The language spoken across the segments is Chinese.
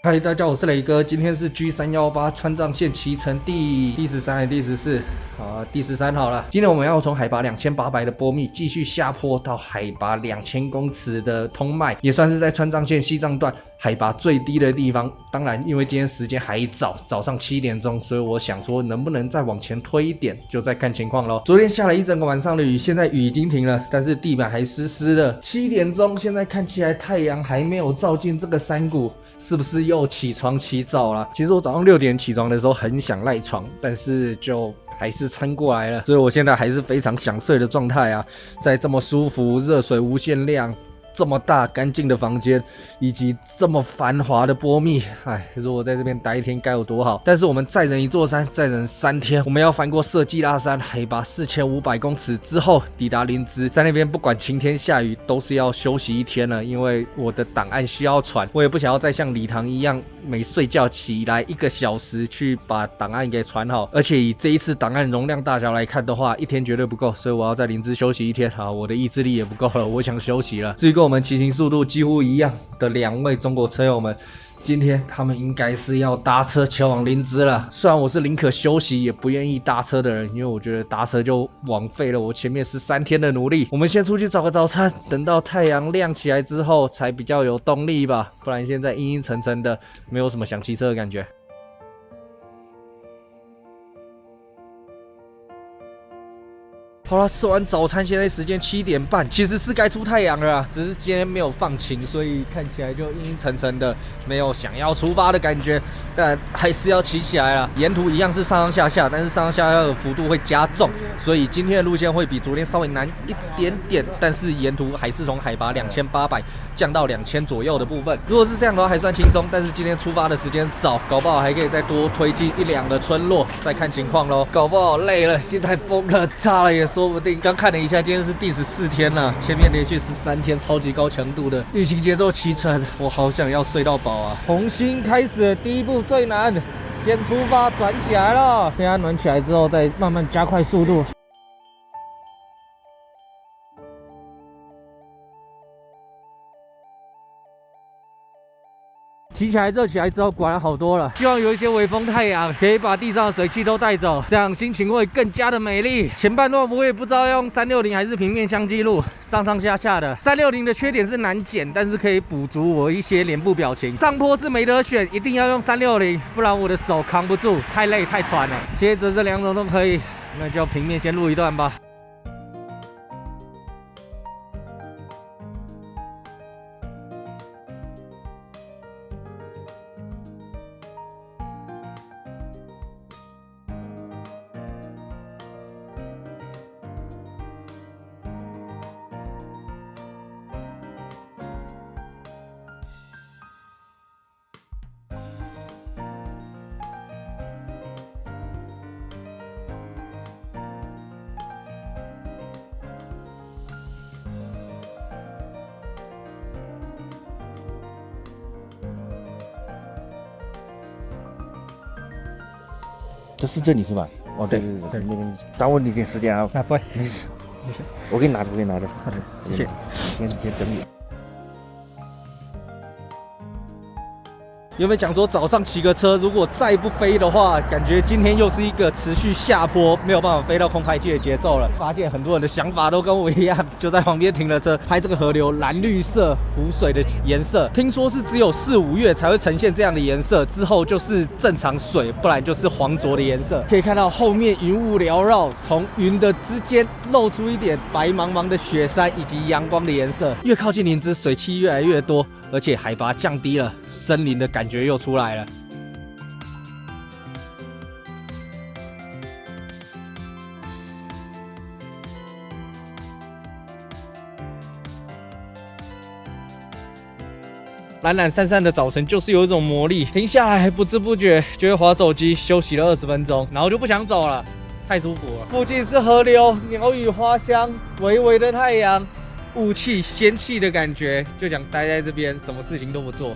嗨，大家好，我是磊哥，今天是 G318川藏线骑乘第13还是第14？第13好了。今天我们要从海拔2800的波密继续下坡到海拔2000公尺的通麦，也算是在川藏线西藏段海拔最低的地方。当然，因为今天时间还早，早上7点钟，所以我想说能不能再往前推一点，就再看情况咯。昨天下了一整个晚上的雨，现在雨已经停了，但是地板还湿湿的。7点钟，现在看起来太阳还没有照进这个山谷，是不是又起床起早了？其实我早上6点起床的时候很想赖床，但是就还是撑过来了，所以我现在还是非常想睡的状态啊，在这么舒服、热水无限量、这么大干净的房间，以及这么繁华的波密，如果在这边待一天该有多好！但是我们再忍一座山，再忍3天，我们要翻过色季拉山，海拔4500公尺之后抵达林芝，在那边不管晴天下雨都是要休息1天了，因为我的档案需要传，我也不想要再像礼堂一样每睡觉起来1个小时去把档案给传好，而且以这一次档案容量大小来看的话，1天绝对不够，所以我要在林芝休息1天。好，我的意志力也不够了，我想休息了。至于跟我们骑行速度几乎一样的2位中国车友们，今天他们应该是要搭车前往林芝了。虽然我是宁可休息也不愿意搭车的人，因为我觉得搭车就枉费了我前面13天的努力。我们先出去找个早餐，等到太阳亮起来之后才比较有动力吧，不然现在阴阴沉沉的，没有什么想骑车的感觉。好了，吃完早餐，现在时间7点半，其实是该出太阳了啦，只是今天没有放晴，所以看起来就阴阴沉沉的，没有想要出发的感觉，但还是要骑起来了。沿途一样是上上下下，但是上上下下的幅度会加重，所以今天的路线会比昨天稍微难一点点，但是沿途还是从海拔2800降到2000左右的部分。如果是这样的话，还算轻松，但是今天出发的时间早，搞不好还可以再多推进1、2个村落，再看情况咯。搞不好累了，心态崩了，炸了也说不定。刚看了一下，今天是第14天了，前面连续13天超级高强度的疫情节奏骑乘，我好想要睡到饱啊！重新开始的第一步最难，先出发转起来了，等它暖起来之后再慢慢加快速度。骑起来之后，果然好多了。希望有一些微风太阳，可以把地上的水汽都带走，这样心情会更加的美丽。前半段我也不知道要用360还是平面相机录，上上下下的。360的缺点是难剪，但是可以补足我一些脸部表情。上坡是没得选，一定要用360，不然我的手扛不住，太累太喘了。接着这2种都可以，那就平面先录一段吧。这是这里是吧？哦，对，那边耽误你点时间啊。不会，我给你拿着，好的，谢谢。先整理。原本讲说早上骑个车，如果再不飞的话，感觉今天又是一个持续下坡，没有办法飞到空拍机的节奏了。发现很多人的想法都跟我一样，就在旁边停了车，拍这个河流蓝绿色湖水的颜色。听说是只有4、5月才会呈现这样的颜色，之后就是正常水，不然就是黄浊的颜色。可以看到后面云雾缭绕，从云的之间露出一点白茫茫的雪山以及阳光的颜色。越靠近林芝，水汽越来越多，而且海拔降低了。森林的感觉又出来了。懒懒散散的早晨就是有一种魔力，停下来不知不觉就会滑手机，休息了20分钟，然后就不想走了，太舒服了。附近是河流，鸟语花香，微微的太阳，雾气仙气的感觉，就想待在这边，什么事情都不做。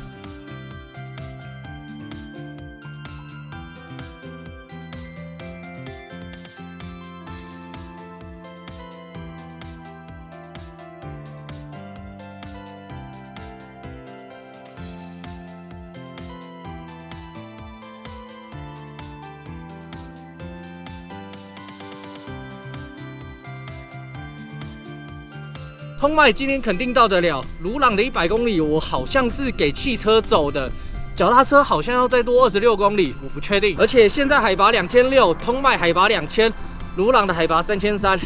通麦今天肯定到得了，鲁朗的100公里我好像是给汽车走的。 脚踏车好像要再多26公里，我不确定。而且现在海拔2600，通麦海拔2000，鲁朗的海拔3300，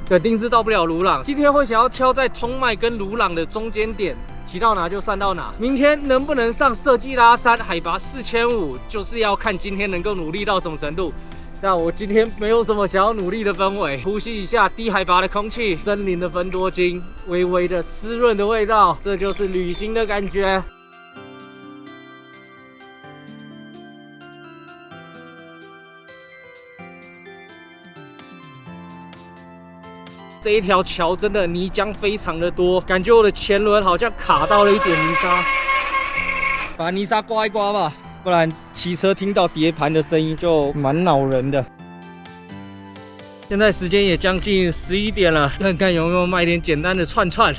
肯定是到不了鲁朗。今天会想要挑在通麦跟鲁朗的中间点，骑到哪就上到哪。明天能不能上设计拉山，海拔4500，就是要看今天能够努力到什么程度。但我今天没有什么想要努力的氛围，呼吸一下低海拔的空气，森林的芬多精，微微的湿润的味道，这就是旅行的感觉。 这一条桥真的泥浆非常的多，感觉我的前轮好像卡到了一点泥沙，把泥沙刮一刮吧，不然骑车听到碟盘的声音就蛮恼人的。现在时间也将近11点了，看看有没有卖点简单的串串。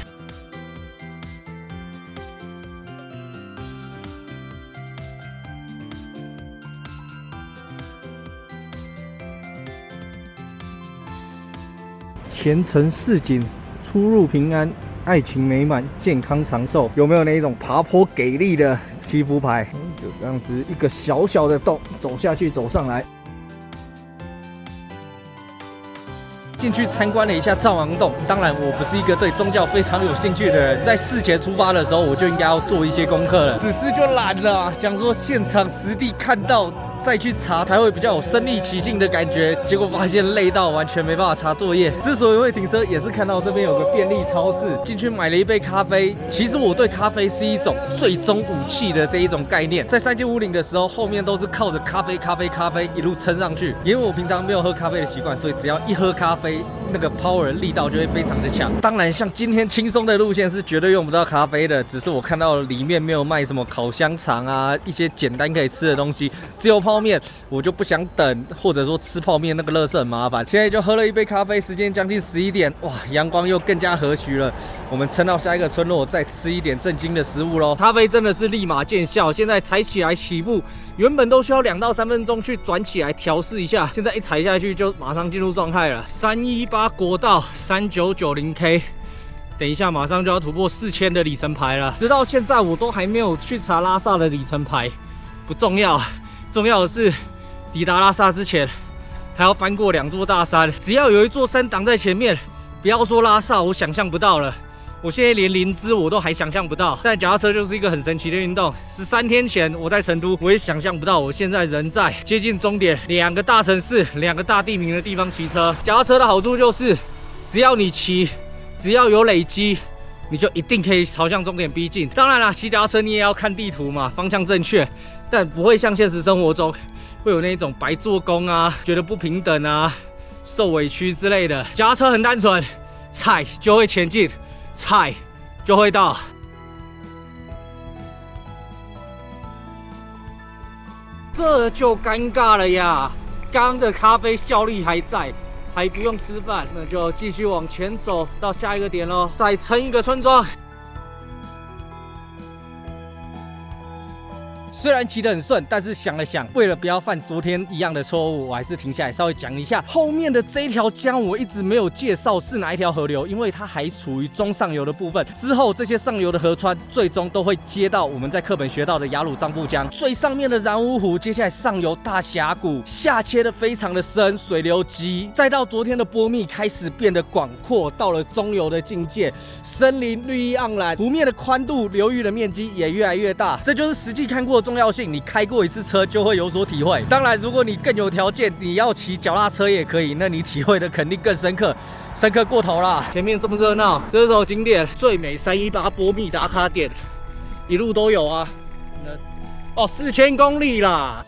前程似锦，出入平安，爱情美满，健康长寿。有没有那一种爬坡给力的祈福牌？就这样子一个小小的洞，走下去，走上来。进去参观了一下藏王洞。当然，我不是一个对宗教非常有兴趣的人，在事前出发的时候，我就应该要做一些功课了，只是就懒了，想说现场实地看到。 再去查才会比较有身临其境的感觉，结果发现累到完全没办法查作业。之所以会停车，也是看到这边有个便利超市，进去买了一杯咖啡。其实我对咖啡是一种最终武器的这一种概念，在3750的时候，后面都是靠着咖啡一路撑上去。因为我平常没有喝咖啡的习惯，所以只要一喝咖啡，那个 power 力道就会非常的强。当然，像今天轻松的路线是绝对用不到咖啡的，只是我看到里面没有卖什么烤香肠啊，一些简单可以吃的东西，只有泡面，我就不想等，或者说吃泡面那个垃圾很麻烦。现在就喝了一杯咖啡，时间将近11点，哇，阳光又更加和煦了。我们撑到下一个村落，再吃一点正经的食物喽。咖啡真的是立马见效，现在踩起来起步，原本都需要2到3分钟去转起来调试一下，现在一踩下去就马上进入状态了。318国道3990K。 等一下，马上就要突破4000的里程牌了。直到现在，我都还没有去查拉萨的里程牌，不重要，重要的是抵达拉萨之前，还要翻过2座大山。只要有一座山挡在前面，不要说拉萨，我想象不到了。我现在连林芝我都还想象不到。但脚踏车就是一个很神奇的运动。13天前我在成都，我也想象不到我现在人在接近终点，2个大城市、2个大地名的地方骑车。脚踏车的好处就是，只要你骑。 只要有累积，你就一定可以朝向终点逼近。当然啦，骑脚踏车你也要看地图嘛，方向正确，但不会像现实生活中会有那种白做工啊、觉得不平等啊、受委屈之类的。脚踏车很单纯，踩就会前进，踩就会到。这就尴尬了呀，刚的咖啡效力还在。 还不用吃饭，那就继续往前走到下一个点喽，再撑一个村庄。虽然骑得很顺，但是想了想，为了不要犯昨天一样的错误，我还是停下来稍微讲一下后面的这一条江，我一直没有介绍是哪一条河流，因为它还处于中上游的部分。之后这些上游的河川最终都会接到我们在课本学到的雅鲁藏布江，最上面的然乌湖，接下来上游大峡谷，下切的非常的深，水流急，再到昨天的波密开始变得广阔，到了中游的境界，森林绿意盎然，湖面的宽度、流域的面积也越来越大，这就是实际看过的重要性，你开过一次车就会有所体会。当然，如果你更有条件，你要骑脚踏车也可以，那你体会的肯定更深刻，深刻过头啦。前面这么热闹，这首景点最美318波密打卡点，一路都有啊。哦，4000公里啦。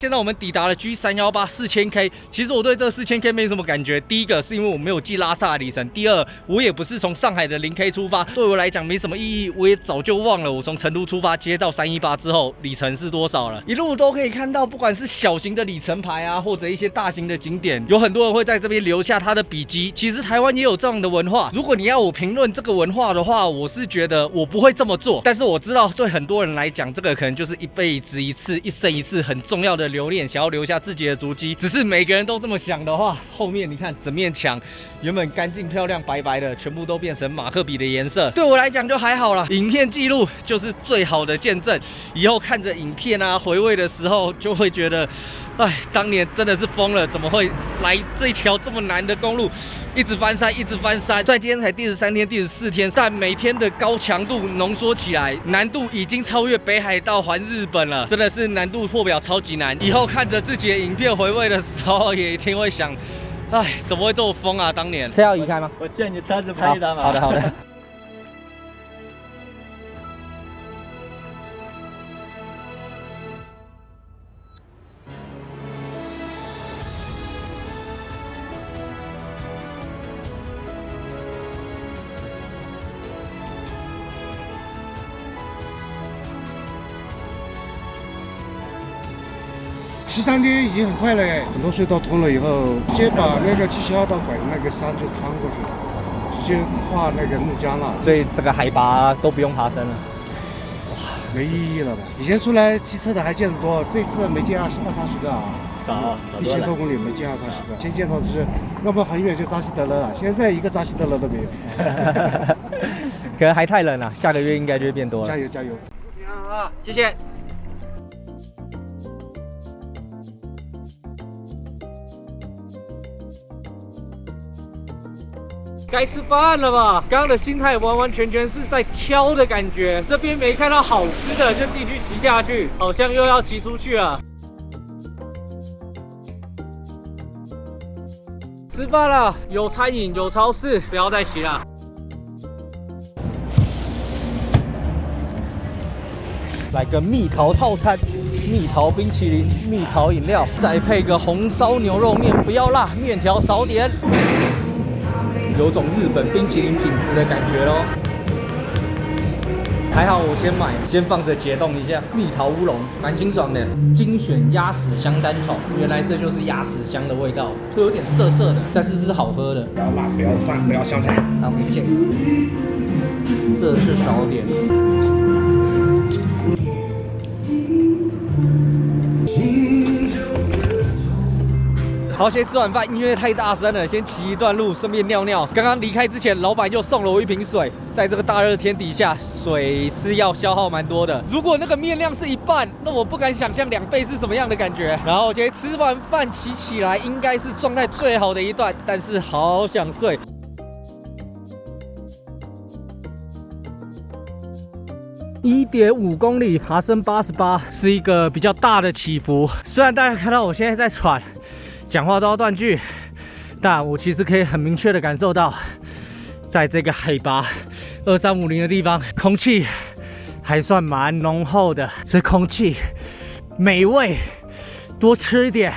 现在我们抵达了 G318 4000K， 其实我对这4000K 没什么感觉。第一个是因为我没有记拉萨的里程，第二我也不是从上海的0K 出发，对我来讲没什么意义。我也早就忘了我从成都出发接到318之后里程是多少了。一路都可以看到，不管是小型的里程牌啊，或者一些大型的景点，有很多人会在这边留下他的笔记。其实台湾也有这样的文化。如果你要我评论这个文化的话，我是觉得我不会这么做。但是我知道对很多人来讲，这个可能就是一辈子一次、一生一次很重要的留恋，想要留下自己的足迹。只是每个人都这么想的话，后面你看整面墙原本干净漂亮白白的，全部都变成马克笔的颜色。对我来讲就还好啦，影片记录就是最好的见证。以后看着影片啊回味的时候，就会觉得，哎，当年真的是疯了，怎么会来这条这么难的公路，一直翻山，一直翻山。虽然今天才第13天、第14天，但每天的高强度浓缩起来，难度已经超越北海道环日本了，真的是难度破表超级难。以后看着自己的影片回味的时候，也一定会想，哎，怎么会这么疯啊？当年车要移开吗？我借你车子拍一张嘛。好的，好的。13天已经很快了哎，很多隧道通了以后，直接把那个70号道拐的那个山就穿过去了，直接跨那个怒江了，所以这个海拔都不用爬升了。没意义了吧？以前出来骑车的还见得多，这次没见20-30个啊，少1000多公里没见20-30个，先见到的是，要不很远就扎西德勒了，现在一个扎西德勒都没有。可能还太冷了，下个月应该就会变多了。加油加油！平安啊！谢谢。该吃饭了吧？刚刚的心态完完全全是在挑的感觉，这边没看到好吃的就继续骑下去，好像又要骑出去了。吃饭了，有餐饮，有超市，不要再骑了。来个蜜桃套餐，蜜桃冰淇淋、蜜桃饮料，再配个红烧牛肉面，不要辣，面条少点。有种日本冰淇淋品质的感觉咯。还好我先买，先放着解冻一下。蜜桃乌龙蛮清爽的，精选鸭屎香单丛，原来这就是鸭屎香的味道，会有点涩涩的，但是是好喝的。不要辣，不要酸，不要香菜。好，谢谢。色是少点。好，先吃完饭，音乐太大声了，先骑一段路，顺便尿尿。刚刚离开之前，老板又送了我一瓶水。在这个大热天底下，水是要消耗蛮多的。如果那个面量是一半，那我不敢想象2倍是什么样的感觉。然后我今天吃完饭骑起来，应该是状态最好的一段，但是好想睡。1.5公里，爬升88，是一个比较大的起伏。虽然大家看到我现在在喘，讲话都要断句，但我其实可以很明确的感受到，在这个海拔2350的地方，空气还算蛮浓厚的。这空气美味，多吃一点。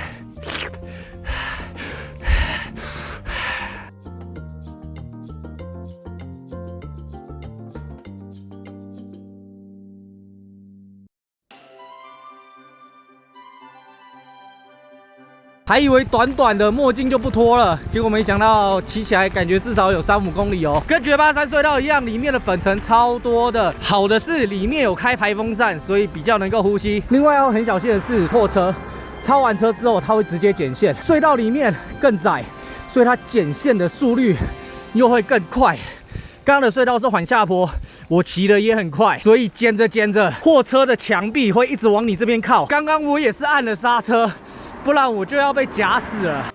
还以为短短的墨镜就不脱了，结果没想到骑起来感觉至少有3-5公里哦。跟绝巴山隧道一样，里面的粉尘超多的。好的是里面有开排风扇，所以比较能够呼吸。另外要很小心的是，货车超完车之后，它会直接剪线。隧道里面更窄，所以它剪线的速率又会更快。刚刚的隧道是缓下坡，我骑的也很快，所以剪着剪着，货车的墙壁会一直往你这边靠。刚刚我也是按了刹车。不然我就要被夹死了。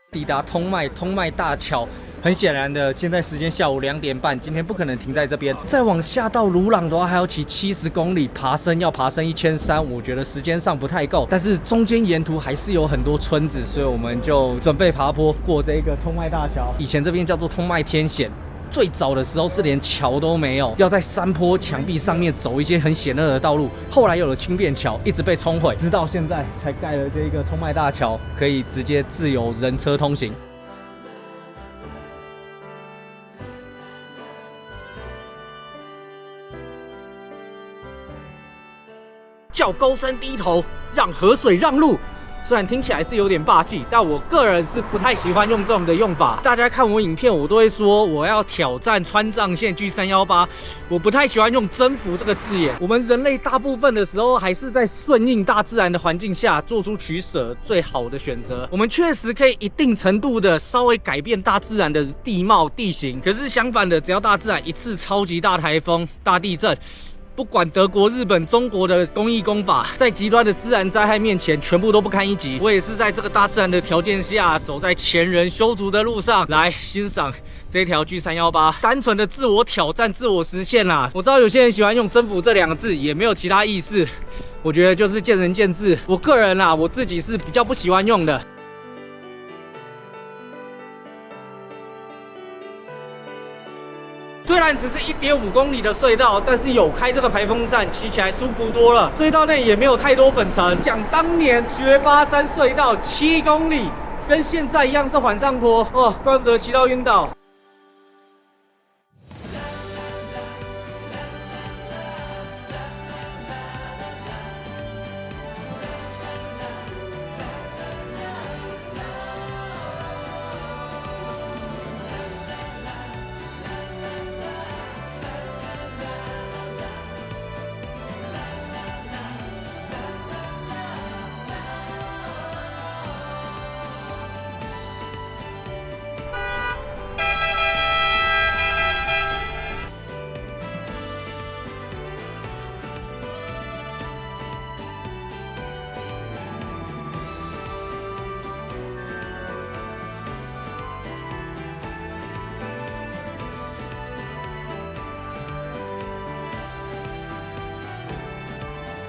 抵达通麦大桥。很显然的，现在时间下午2点半，今天不可能停在这边。再往下到鲁朗的话，还要骑70公里，爬升要爬升1300，我觉得时间上不太够。但是中间沿途还是有很多村子，所以我们就准备爬坡过这个通麦大桥。以前这边叫做通麦天险。最早的时候是连桥都没有，要在山坡墙壁上面走一些很险恶的道路。后来有了轻便桥，一直被冲毁，直到现在才盖了这个通麦大桥，可以直接自由人车通行。叫高山低头，让河水让路。虽然听起来是有点霸气，但我个人是不太喜欢用这种的用法。大家看我影片，我都会说我要挑战川藏线 G318，我不太喜欢用征服这个字眼。我们人类大部分的时候还是在顺应大自然的环境下做出取舍最好的选择。我们确实可以一定程度的稍微改变大自然的地貌地形，可是相反的，只要大自然一次超级大台风、大地震，不管德国、日本、中国的工艺工法，在极端的自然灾害面前，全部都不堪一击。我也是在这个大自然的条件下，走在前人修筑的路上，来欣赏这条 G318，单纯的自我挑战、自我实现啦。我知道有些人喜欢用征服这2个字，也没有其他意思。我觉得就是见仁见智。我个人啦，我自己是比较不喜欢用的。虽然只是1.5公里的隧道，但是有开这个排风扇，骑起来舒服多了。隧道内也没有太多粉尘。想当年绝巴山隧道7公里，跟现在一样是缓上坡哦，怪不得骑到晕倒。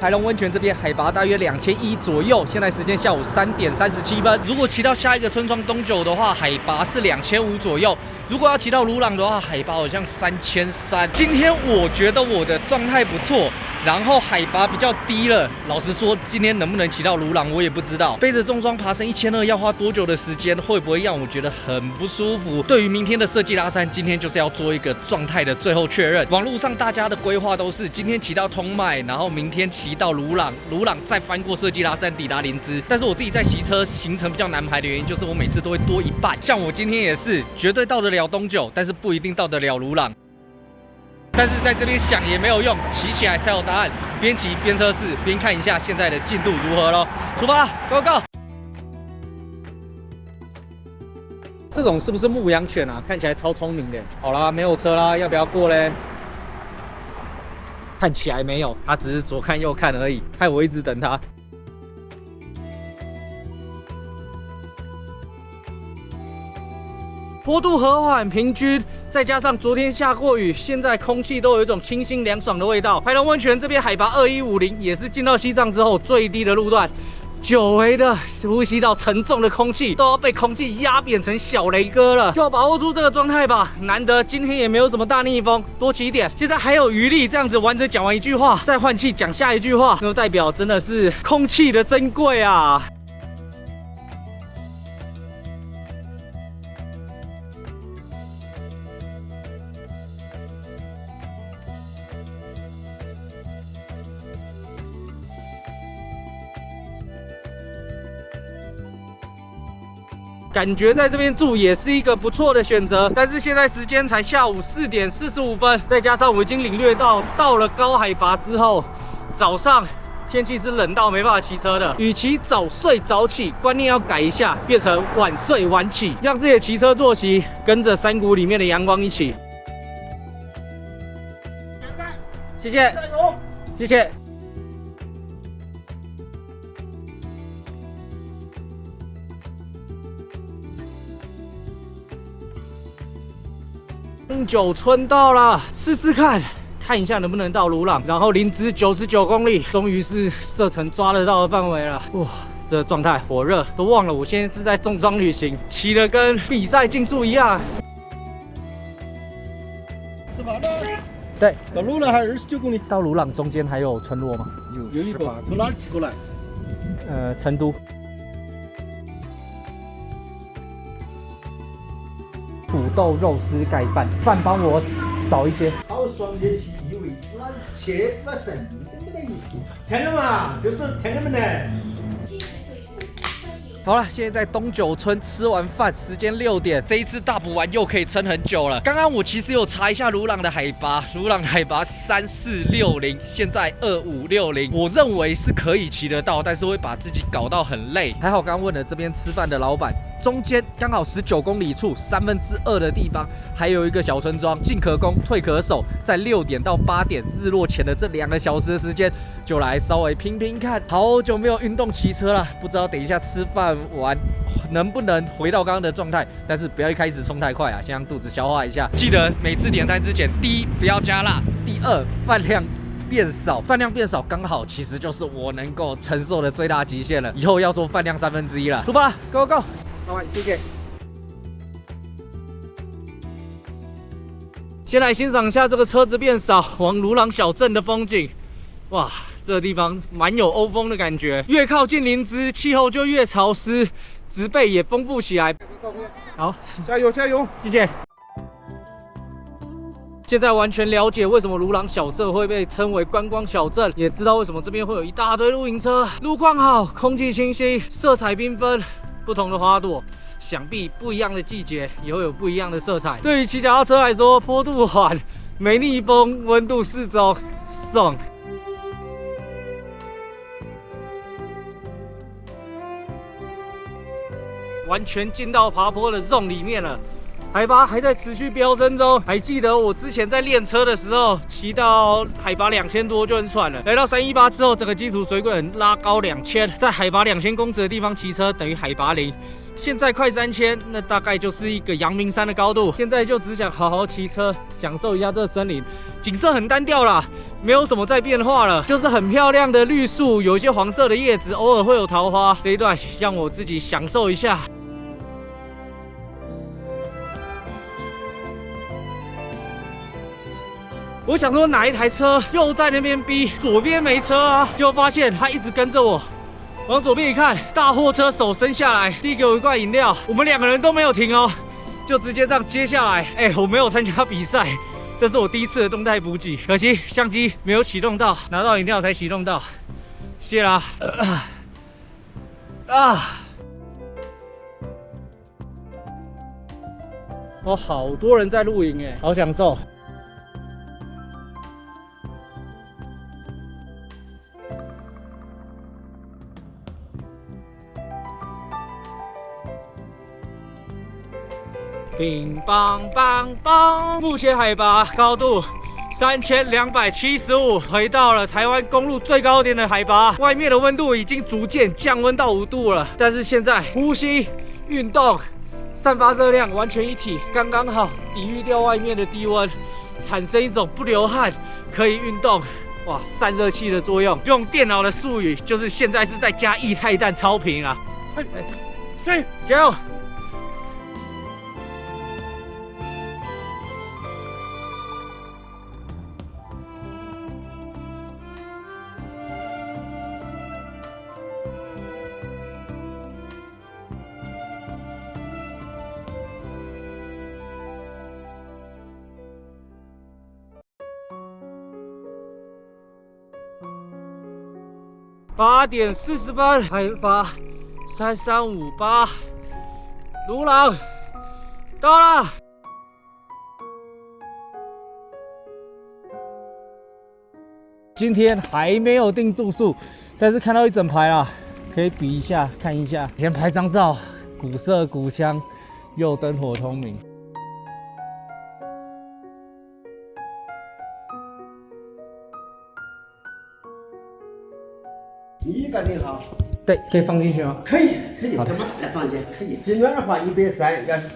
台龙温泉这边海拔大约2100左右，现在时间下午3点37分。如果骑到下一个村庄东九的话，海拔是2500左右。如果要骑到鲁朗的话，海拔好像3300。今天我觉得我的状态不错，然后海拔比较低了。老实说，今天能不能骑到鲁朗我也不知道。背着重装爬升1200要花多久的时间？会不会让我觉得很不舒服？对于明天的设计拉山，今天就是要做一个状态的最后确认。网络上大家的规划都是今天骑到通麦，然后明天骑到鲁朗，鲁朗再翻过设计拉山抵达林芝。但是我自己在骑车行程比较难排的原因，就是我每次都会多一半。像我今天也是绝对到得了东九，但是不一定到得了鲁朗。但是在这边想也没有用，骑起来才有答案。边骑边测试，边看一下现在的进度如何咯。出发了 ，Go Go！ 这种是不是牧羊犬啊？看起来超聪明的。好啦，没有车啦，要不要过嘞？看起来没有，他只是左看右看而已，害我一直等他。坡度和缓平均，再加上昨天下过雨，现在空气都有一种清新凉爽的味道。台龙温泉这边海拔2150，也是进到西藏之后最低的路段。久违的呼吸到沉重的空气，都要被空气压扁成小雷哥了，就要把握住这个状态吧。难得今天也没有什么大逆风，多骑一点。现在还有余力，这样子完整讲完一句话，再换气讲下一句话，那代表真的是空气的珍贵啊。感觉在这边住也是一个不错的选择，但是现在时间才下午4点45分，再加上我已经领略到了高海拔之后，早上天气是冷到没办法骑车的。与其早睡早起，观念要改一下，变成晚睡晚起，让自己的骑车作息跟着山谷里面的阳光一起。谢谢，谢谢。东九村到了，试试看一下能不能到鲁朗，然后林芝99公里，终于是射程抓得到的范围了。哇，这个状态火热，都忘了我现在是在重装旅行，骑得跟比赛竞速一样。是吧？对，到鲁朗还有29公里。到鲁朗中间还有村落吗？有一个，从哪里骑过来？成都。土豆肉丝盖饭，饭帮我少一些。好爽嘅是以为那切不成，对不对？天安门啊，就是天安门的。好了，现在在东九村吃完饭，时间6点。这一次大补完又可以撑很久了。刚刚我其实有查一下鲁朗的海拔，鲁朗海拔3460，现在2560，我认为是可以骑得到，但是会把自己搞到很累。还好刚刚问了这边吃饭的老板，中间刚好19公里处2/3的地方，还有一个小村庄，进可攻，退可守。在6点到8点日落前的这2个小时的时间，就来稍微拼拼看。好久没有运动骑车了，不知道等一下吃饭完能不能回到刚刚的状态，但是不要一开始冲太快啊，先让肚子消化一下。记得每次点餐之前，第一不要加辣，第二饭量变少，饭量变少刚好其实就是我能够承受的最大极限了。以后要说饭量1/3了，出发了 ，Go Go！ 老板，谢谢。先来欣赏一下这个车子变少往鲁朗小镇的风景。哇，这个地方蛮有欧风的感觉。越靠近林芝，气候就越潮湿，植被也丰富起来。好，加油加油！谢谢。现在完全了解为什么鲁朗小镇会被称为观光小镇，也知道为什么这边会有一大堆露营车。路况好，空气清新，色彩缤纷。不同的花朵，想必不一样的季节也会有不一样的色彩。对于骑脚踏车来说，坡度缓，没逆风，温度适中，爽。完全进到爬坡的 zone 里面了。海拔还在持续飙升中，还记得我之前在练车的时候，骑到海拔2000多就很喘了。来到318之后，整个基础水准拉高2000，在海拔2000公尺的地方骑车等于海拔0。现在快3000，那大概就是一个阳明山的高度。现在就只想好好骑车，享受一下这森林。景色很单调啦，没有什么在变化了，就是很漂亮的绿树，有一些黄色的叶子，偶尔会有桃花。这一段让我自己享受一下。我想说哪一台车又在那边逼，左边没车啊，就发现他一直跟着我。往左边一看，大货车手伸下来，递给我一罐饮料，我们2个人都没有停哦，就直接这样接下来。我没有参加比赛，这是我第一次的动态补给，可惜相机没有启动到，拿到饮料才启动到，谢啦。哦，好多人在露营好享受。乒乓乓乓，目前海拔高度3275，回到了台湾公路最高点的海拔。外面的温度已经逐渐降温到5度了，但是现在呼吸、运动、散发热量完全一体，刚刚好抵御掉外面的低温，产生一种不流汗可以运动。哇，散热器的作用，用电脑的术语就是现在是在加液态氮超频啊！去，加油！8点40分，海拔3358，鲁朗到了。今天还没有订住宿，但是看到一整排啦，可以比一下看一下。先拍张照，古色古香，又灯火通明。一个人哈，对，可以放进去吗？可以，这么大房间可以。今晚的话130，要是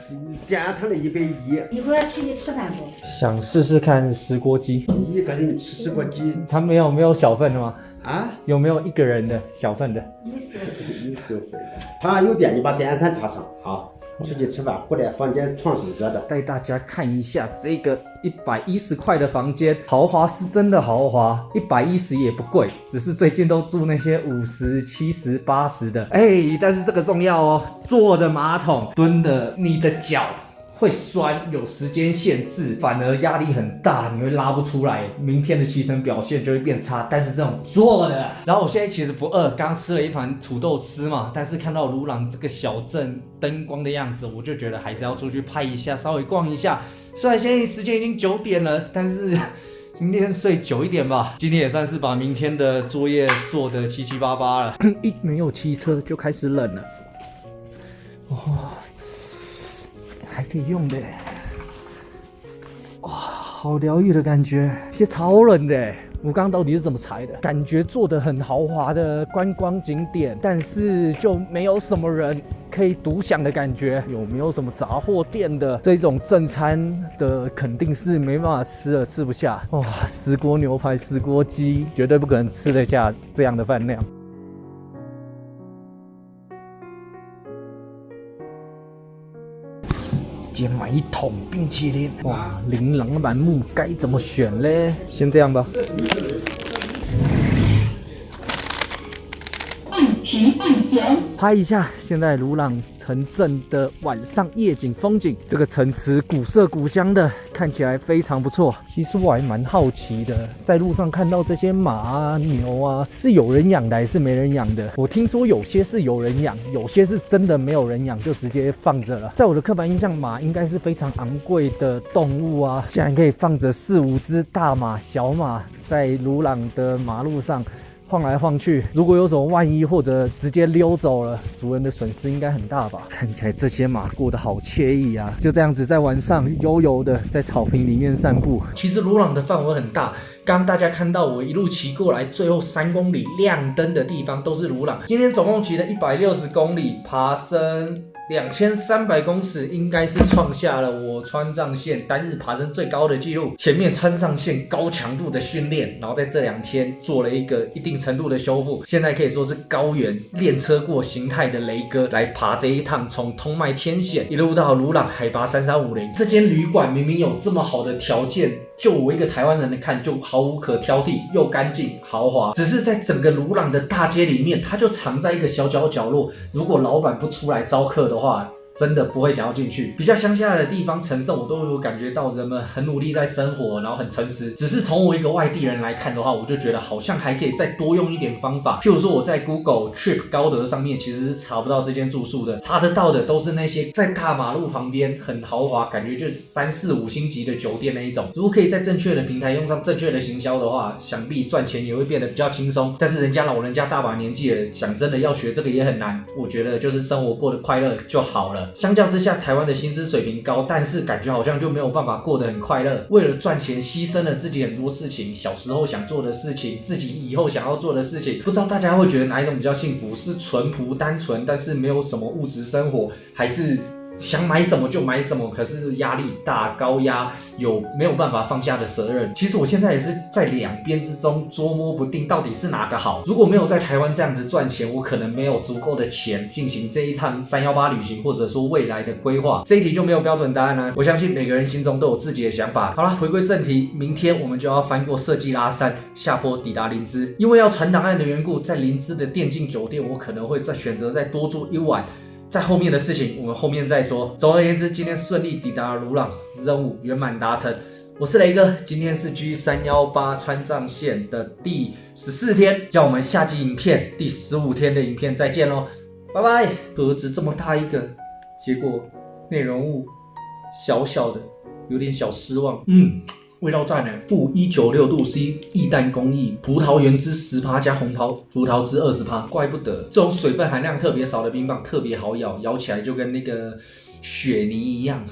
点汤的110。一会儿请你吃饭不？想试试看石锅鸡。一个人吃锅鸡，他没有小份的吗？啊？有没有1个人的小份的？有收费的。他有电，你把电饭插上，好，出去吃饭，回来房间床是热的。带大家看一下这个110块的房间，豪华是真的豪华，110也不贵，只是最近都住那些50、70、80的。但是这个重要哦，坐的马桶，蹲的你的脚会酸，有时间限制，反而压力很大，你会拉不出来，明天的骑乘表现就会变差。但是这种做的，然后我现在其实不饿，刚吃了一盘土豆丝嘛，但是看到鲁朗这个小镇灯光的样子，我就觉得还是要出去拍一下，稍微逛一下。虽然现在时间已经9点了，但是明天睡久一点吧。今天也算是把明天的作业做得七七八八了。一没有骑车就开始冷了，哇，还可以用的，哇，好疗愈的感觉，也超冷的。我刚刚到底是怎么猜的？感觉做得很豪华的观光景点，但是就没有什么人可以独享的感觉。有没有什么杂货店的这种正餐的，肯定是没办法吃了，吃不下。哇，石锅牛排、石锅鸡，绝对不可能吃得下这样的饭量。直接买一桶冰淇淋，哇，琳琅满目，该怎么选嘞？先这样吧。拍一下现在鲁朗城镇的晚上夜景风景，这个城池古色古香的，看起来非常不错。其实我还蛮好奇的，在路上看到这些马啊、牛啊，是有人养的还是没人养的？我听说有些是有人养，有些是真的没有人养，就直接放着了。在我的刻板印象，马应该是非常昂贵的动物啊，竟然可以放着4、5只大马、小马在鲁朗的马路上晃来晃去，如果有什么万一或者直接溜走了，主人的损失应该很大吧？看起来这些马过得好惬意啊，就这样子在晚上悠游的在草坪里面散步。其实鲁朗的范围很大，刚刚大家看到我一路骑过来，最后3公里亮灯的地方都是鲁朗。今天总共骑了160公里，爬升2300公尺，应该是创下了我川藏线单日爬升最高的纪录。前面川藏线高强度的训练，然后在这2天做了一个一定程度的修复，现在可以说是高原练车过形态的雷哥来爬这一趟，从通麦天险一路到鲁朗海拔3350。这间旅馆明明有这么好的条件，就我一个台湾人来看就毫无可挑剔，又干净豪华，只是在整个鲁朗的大街里面，它就藏在一个小角落，如果老板不出来招客的话，真的不会想要进去。比较乡下的地方、城镇，我都有感觉到人们很努力在生活，然后很诚实。只是从我一个外地人来看的话，我就觉得好像还可以再多用一点方法。譬如说我在 Google Trip 高德上面其实是查不到这间住宿的，查得到的都是那些在大马路旁边很豪华，感觉就是3、4、5星级的酒店那一种。如果可以在正确的平台用上正确的行销的话，想必赚钱也会变得比较轻松。但是人家老人家大把年纪了，想真的要学这个也很难。我觉得就是生活过得快乐就好了。相较之下，台湾的薪资水平高，但是感觉好像就没有办法过得很快乐。为了赚钱，牺牲了自己很多事情，小时候想做的事情，自己以后想要做的事情。不知道大家会觉得哪一种比较幸福？是淳朴单纯，但是没有什么物质生活，还是想买什么就买什么，可是压力大、高压，有没有办法放下的责任？其实我现在也是在2边之中捉摸不定，到底是哪个好。如果没有在台湾这样子赚钱，我可能没有足够的钱进行这一趟318旅行，或者说未来的规划。这一题就没有标准答案啦，我相信每个人心中都有自己的想法。好啦，回归正题，明天我们就要翻过色季拉山，下坡抵达林芝。因为要传档案的缘故，在林芝的电竞酒店，我可能会再选择再多住1晚。在后面的事情我们后面再说。总而言之，今天顺利抵达鲁朗，任务圆满达成。我是雷哥，今天是 G318 川藏线的第14天，叫我们下集影片第15天的影片再见咯，拜拜。盒子这么大一个，结果内容物小小的，有点小失望。味道赞呢，负196度 C 液氮工艺，葡萄原汁10%加红桃葡萄汁20%，怪不得这种水分含量特别少的冰棒特别好咬，咬起来就跟那个雪泥一样。